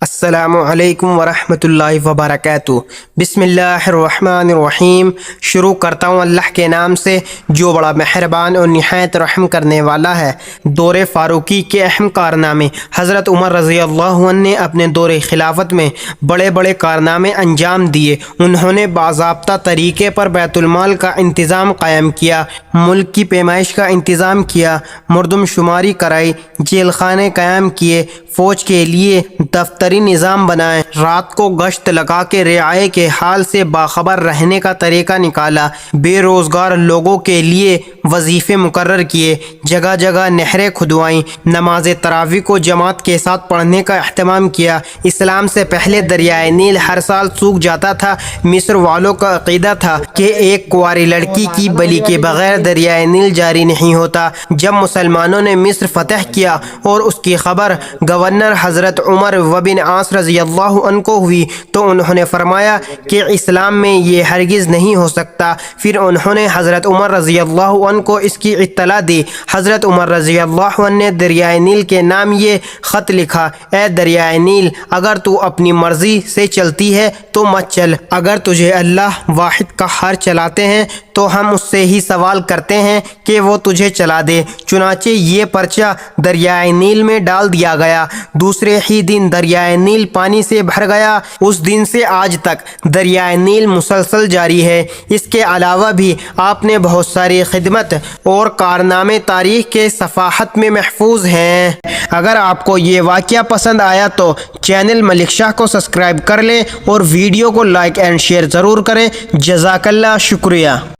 السلام علیکم ورحمۃ اللہ وبرکاتہ۔ بسم اللہ الرحمن الرحیم۔ شروع کرتا ہوں اللہ کے نام سے جو بڑا مہربان اور نہایت رحم کرنے والا ہے۔ دور فاروقی کے اہم کارنامے۔ حضرت عمر رضی اللہ عنہ نے اپنے دور خلافت میں بڑے بڑے کارنامے انجام دیے۔ انہوں نے باضابطہ طریقے پر بیت المال کا انتظام قائم کیا، ملک کی پیمائش کا انتظام کیا، مردم شماری کرائی، جیل خانے قائم کیے، فوج کے لیے دفتری نظام بنائے، رات کو گشت لگا کے رعایا کے حال سے باخبر رہنے کا طریقہ نکالا، بے روزگار لوگوں کے لیے وظیفے مقرر کیے، جگہ جگہ نہریں کھدوائیں، نماز تراویح کو جماعت کے ساتھ پڑھنے کا اہتمام کیا۔ اسلام سے پہلے دریائے نیل ہر سال سوکھ جاتا تھا۔ مصر والوں کا عقیدہ تھا کہ ایک کنواری لڑکی کی بلی کے بغیر دریائے نیل جاری نہیں ہوتا۔ جب مسلمانوں نے مصر فتح کیا اور اس کی خبر گورنر حضرت عمر بن عاص رضی اللہ عنہ کو ہوئی تو انہوں نے فرمایا کہ اسلام میں یہ ہرگز نہیں ہو سکتا۔ پھر انہوں نے حضرت عمر رضی اللہ عنہ کو اس کی اطلاع دی۔ حضرت عمر رضی اللہ عنہ نے دریائے نیل کے نام یہ خط لکھا: اے دریائے نیل، اگر تو اپنی مرضی سے چلتی ہے تو مت چل، اگر تجھے اللہ واحد قہار چلاتے ہیں تو ہم اس سے ہی سوال کرتے ہیں کہ وہ تجھے چلا دے۔ چنانچہ یہ پرچہ دریائے نیل میں ڈال دیا گیا۔ دوسرے ہی دن دریائے نیل پانی سے بھر گیا۔ اس دن سے آج تک دریائے نیل مسلسل جاری ہے۔ اس کے علاوہ بھی آپ نے بہت ساری خدمت اور کارنامے تاریخ کے صفحات میں محفوظ ہیں۔ اگر آپ کو یہ واقعہ پسند آیا تو چینل ملک شاہ کو سبسکرائب کر لیں اور ویڈیو کو لائک اینڈ شیئر ضرور کریں۔ جزاک اللہ، شکریہ۔